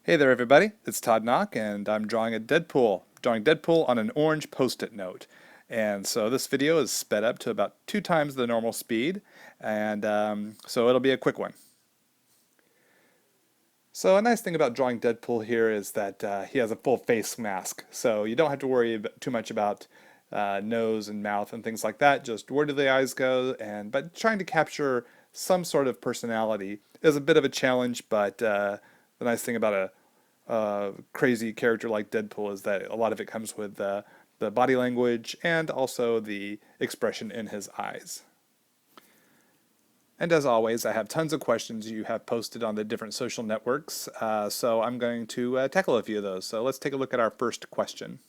Hey there everybody, it's Todd Nauck and I'm drawing Deadpool on an orange post-it note. And so this video is sped up to about 2 times the normal speed, and so it'll be a quick one. So a nice thing about drawing Deadpool here is that he has a full face mask, so you don't have to worry too much about nose and mouth and things like that. Just where do the eyes go, but trying to capture some sort of personality is a bit of a challenge, but the nice thing about a crazy character like Deadpool is that a lot of it comes with the body language and also the expression in his eyes. And as always, I have tons of questions you have posted on the different social networks, so I'm going to tackle a few of those. So let's take a look at our first question.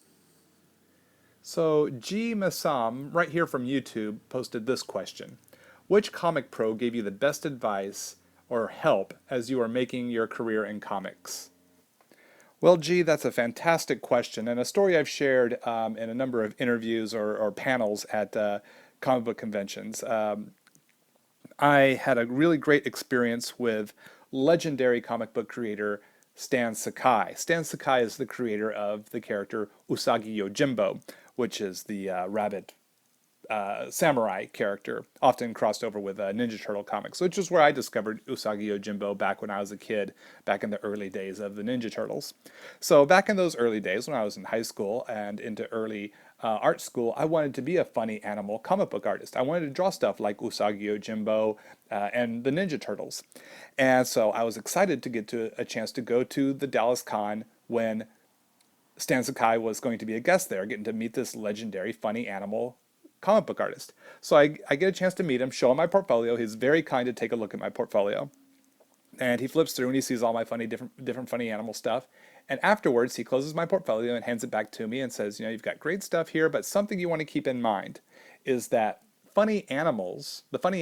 So G. Masam, right here from YouTube, posted this question. Which comic pro gave you the best advice or help as you are making your career in comics? Well, gee, that's a fantastic question, and a story I've shared in a number of interviews or panels at comic book conventions. I had a really great experience with legendary comic book creator Stan Sakai. Stan Sakai is the creator of the character Usagi Yojimbo, which is the rabbit samurai character, often crossed over with Ninja Turtle comics, which is where I discovered Usagi Yojimbo back when I was a kid, back in the early days of the Ninja Turtles. So back in those early days when I was in high school and into early art school, I wanted to be a funny animal comic book artist. I wanted to draw stuff like Usagi Yojimbo and the Ninja Turtles. And so I was excited to get a chance to go to the Dallas Con when Stan Sakai was going to be a guest there, getting to meet this legendary funny animal comic book artist. So I get a chance to meet him, show him my portfolio. He's very kind to take a look at my portfolio. And he flips through and he sees all my different funny animal stuff. And afterwards, he closes my portfolio and hands it back to me and says, you've got great stuff here, but something you want to keep in mind is that the funny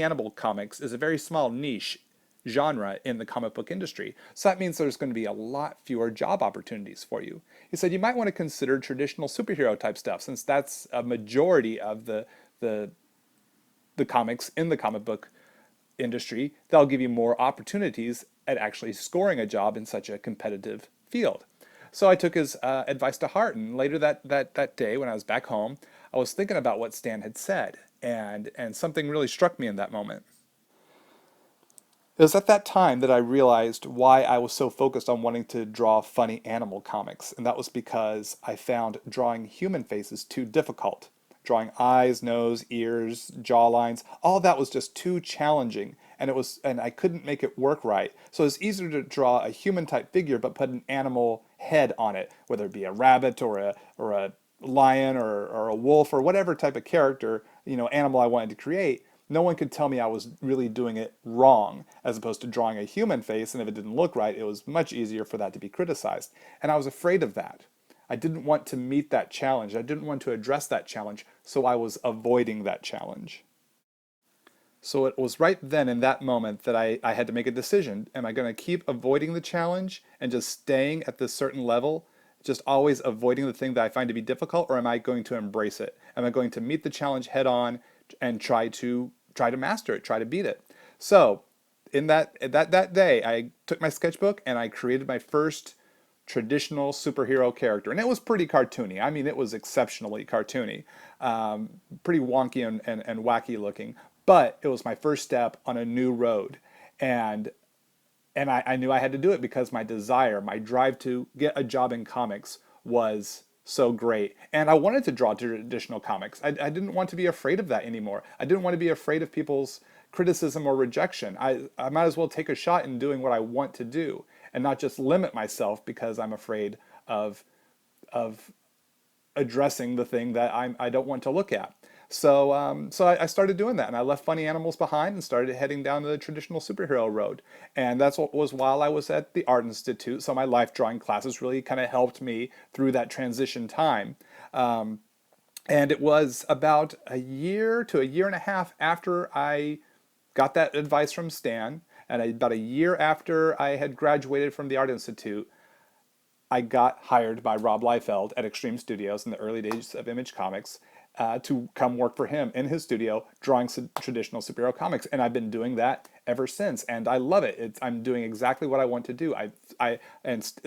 animal comics is a very small niche genre in the comic book industry. So that means there's going to be a lot fewer job opportunities for you. He said you might want to consider traditional superhero type stuff, since that's a majority of the comics in the comic book industry. That'll give you more opportunities at actually scoring a job in such a competitive field. So I took his advice to heart, and later that day when I was back home, I was thinking about what Stan had said, and something really struck me in that moment. It was at that time that I realized why I was so focused on wanting to draw funny animal comics, and that was because I found drawing human faces too difficult. Drawing eyes, nose, ears, jaw lines, all that was just too challenging, and I couldn't make it work right. So it's easier to draw a human type figure but put an animal head on it, whether it be a rabbit or a lion or a wolf or whatever type of character, animal I wanted to create. No one could tell me I was really doing it wrong, as opposed to drawing a human face, and if it didn't look right, it was much easier for that to be criticized. And I was afraid of that. I didn't want to meet that challenge. I didn't want to address that challenge, so I was avoiding that challenge. So it was right then in that moment that I had to make a decision. Am I going to keep avoiding the challenge and just staying at this certain level, just always avoiding the thing that I find to be difficult, or am I going to embrace it? Am I going to meet the challenge head on and try to master it, try to beat it? So in that day, I took my sketchbook and I created my first traditional superhero character, and it was pretty cartoony. I mean, it was exceptionally cartoony, pretty wonky and wacky looking. But it was my first step on a new road, and I knew I had to do it because my desire, my drive to get a job in comics was so great. And I wanted to draw traditional comics. I didn't want to be afraid of that anymore. I didn't want to be afraid of people's criticism or rejection. I might as well take a shot in doing what I want to do and not just limit myself because I'm afraid of addressing the thing that I don't want to look at. So I started doing that, and I left funny animals behind and started heading down the traditional superhero road. And that's what was while I was at the Art Institute. So my life drawing classes really kind of helped me through that transition time. And it was about a year to a year and a half after I got that advice from Stan, and about a year after I had graduated from the Art Institute, I got hired by Rob Liefeld at Extreme Studios in the early days of Image Comics to come work for him in his studio drawing traditional superhero comics. And I've been doing that ever since, and I love it. I'm doing exactly what I want to do.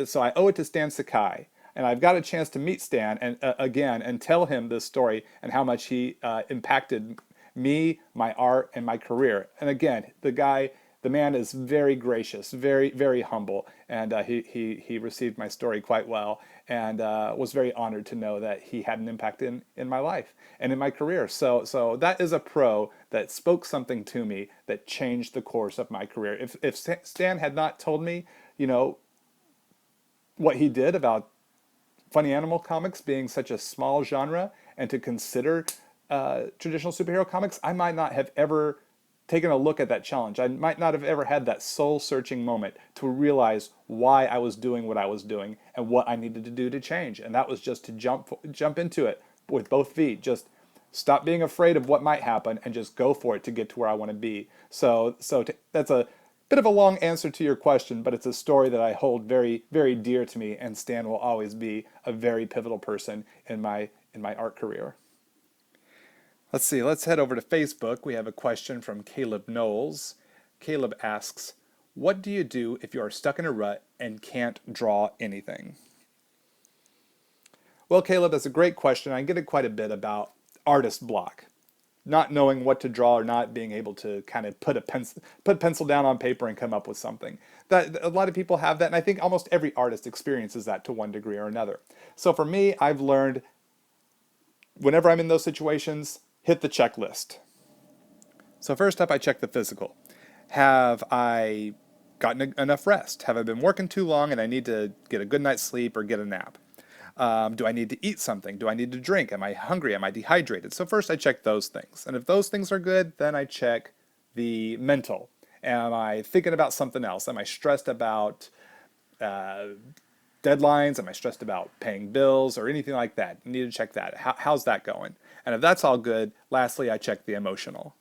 So I owe it to Stan Sakai, and I've got a chance to meet Stan and again and tell him this story and how much he impacted me, my art, and my career. And again, the man is very gracious, very, very humble, and he received my story quite well, and was very honored to know that he had an impact in my life and in my career. So that is a pro that spoke something to me that changed the course of my career. If Stan had not told me, what he did about funny animal comics being such a small genre and to consider traditional superhero comics, I might not have ever taken a look at that challenge. I might not have ever had that soul-searching moment to realize why I was doing what I was doing and what I needed to do to change. And that was just to jump into it with both feet. Just stop being afraid of what might happen and just go for it to get to where I want to be. That's a bit of a long answer to your question, but it's a story that I hold very, very dear to me, and Stan will always be a very pivotal person in my art career. Let's see, let's head over to Facebook. We have a question from Caleb Knowles. Caleb asks, what do you do if you are stuck in a rut and can't draw anything? Well, Caleb, that's a great question. I get it quite a bit about artist block. Not knowing what to draw or not being able to kind of put pencil down on paper and come up with something. That a lot of people have that, and I think almost every artist experiences that to one degree or another. So for me, I've learned whenever I'm in those situations, hit the checklist. So first up, I check the physical. Have I gotten enough rest? Have I been working too long and I need to get a good night's sleep or get a nap? Do I need to eat something? Do I need to drink? Am I hungry? Am I dehydrated? So first I check those things. And if those things are good, then I check the mental. Am I thinking about something else? Am I stressed about deadlines? Am I stressed about paying bills or anything like that? I need to check that. How's that going? And if that's all good, lastly, I check the emotional.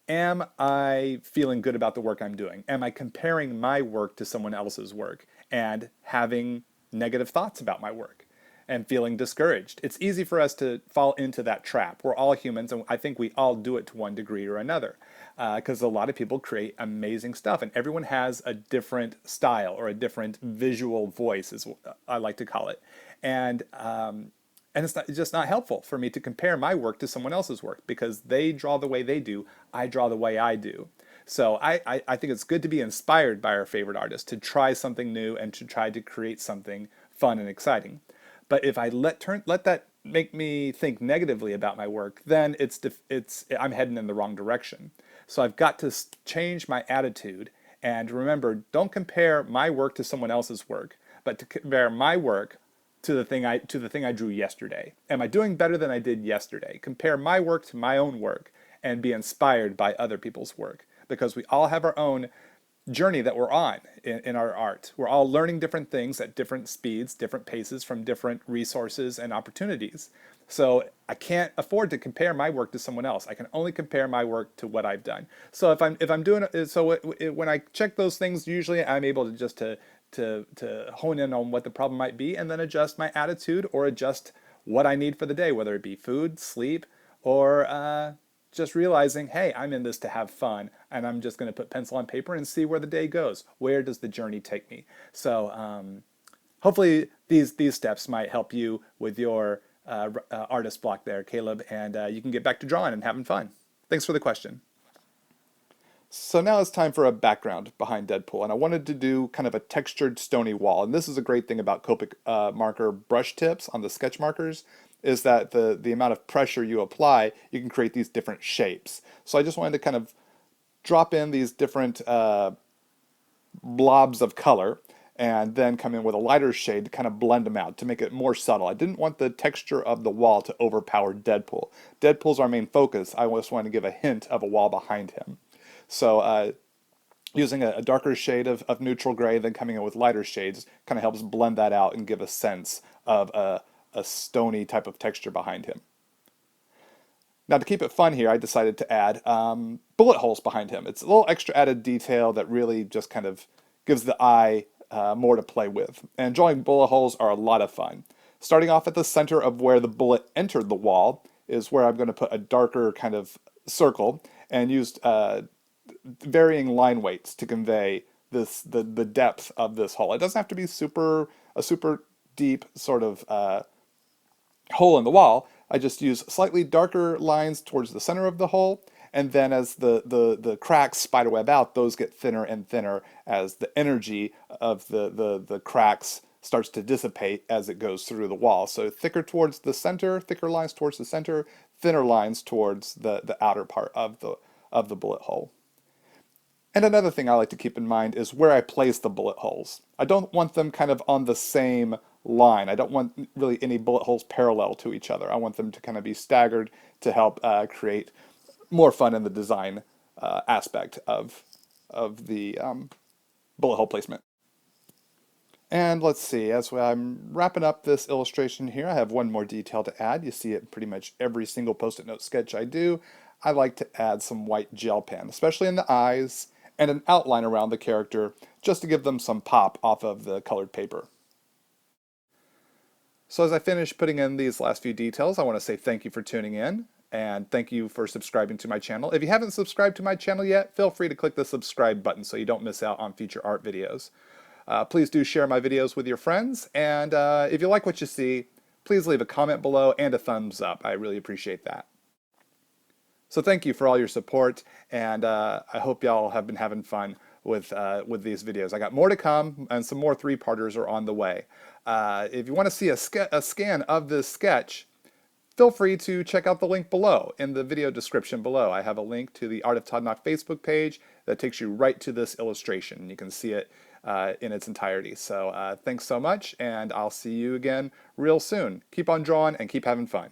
Am I feeling good about the work I'm doing? Am I comparing my work to someone else's work and having negative thoughts about my work and feeling discouraged? It's easy for us to fall into that trap. We're all humans, and I think we all do it to one degree or another, because a lot of people create amazing stuff, and everyone has a different style or a different visual voice, is what I like to call it. And it's just not helpful for me to compare my work to someone else's work, because they draw the way they do, I draw the way I do. So I think it's good to be inspired by our favorite artists, to try something new and to try to create something fun and exciting. But if I let that make me think negatively about my work, then I'm heading in the wrong direction. So I've got to change my attitude and remember, don't compare my work to someone else's work, but to compare my work to the thing I drew yesterday. Am I doing better than I did yesterday? Compare my work to my own work and be inspired by other people's work, because we all have our own journey that we're on in our art. We're all learning different things at different speeds, different paces, from different resources and opportunities. So I can't afford to compare my work to someone else. I can only compare my work to what I've done. So if I'm doing so, when I check those things, usually I'm able to just to hone in on what the problem might be, and then adjust my attitude or adjust what I need for the day, whether it be food, sleep, or just realizing, hey, I'm in this to have fun, and I'm just going to put pencil on paper and see where the day goes. Where does the journey take me? So hopefully these steps might help you with your artist block there, Caleb, and you can get back to drawing and having fun. Thanks for the question. So now it's time for a background behind Deadpool, and I wanted to do kind of a textured stony wall. And this is a great thing about Copic marker brush tips on the sketch markers, is that the amount of pressure you apply, you can create these different shapes. So I just wanted to kind of drop in these different blobs of color and then come in with a lighter shade to kind of blend them out, to make it more subtle. I didn't want the texture of the wall to overpower Deadpool. Deadpool's our main focus. I just wanted to give a hint of a wall behind him. So using a darker shade of neutral gray, then coming in with lighter shades, kind of helps blend that out and give a sense of a stony type of texture behind him. Now, to keep it fun here, I decided to add bullet holes behind him. It's a little extra added detail that really just kind of gives the eye more to play with. And drawing bullet holes are a lot of fun. Starting off at the center of where the bullet entered the wall is where I'm going to put a darker kind of circle, and used varying line weights to convey the depth of this hole. It doesn't have to be a super deep sort of hole in the wall. I just use slightly darker lines towards the center of the hole, and then as the cracks spiderweb out, those get thinner and thinner as the energy of the cracks starts to dissipate as it goes through the wall. So thicker towards the center, thicker lines towards the center, thinner lines towards the outer part of the bullet hole. And another thing I like to keep in mind is where I place the bullet holes. I don't want them kind of on the same line. I don't want really any bullet holes parallel to each other. I want them to kind of be staggered to help create more fun in the design aspect of the bullet hole placement. And let's see, as I'm wrapping up this illustration here, I have one more detail to add. You see it in pretty much every single Post-it note sketch I do. I like to add some white gel pen, especially in the eyes, and an outline around the character, just to give them some pop off of the colored paper. So as I finish putting in these last few details, I want to say thank you for tuning in, and thank you for subscribing to my channel. If you haven't subscribed to my channel yet, feel free to click the subscribe button so you don't miss out on future art videos. Please do share my videos with your friends, and if you like what you see, please leave a comment below and a thumbs up. I really appreciate that. So thank you for all your support, and I hope y'all have been having fun with these videos. I got more to come, and some more 3-parters are on the way. If you want to see a scan of this sketch, feel free to check out the link below in the video description below. I have a link to the Art of Todd Nauck Facebook page that takes you right to this illustration. You can see it in its entirety. So thanks so much, and I'll see you again real soon. Keep on drawing and keep having fun.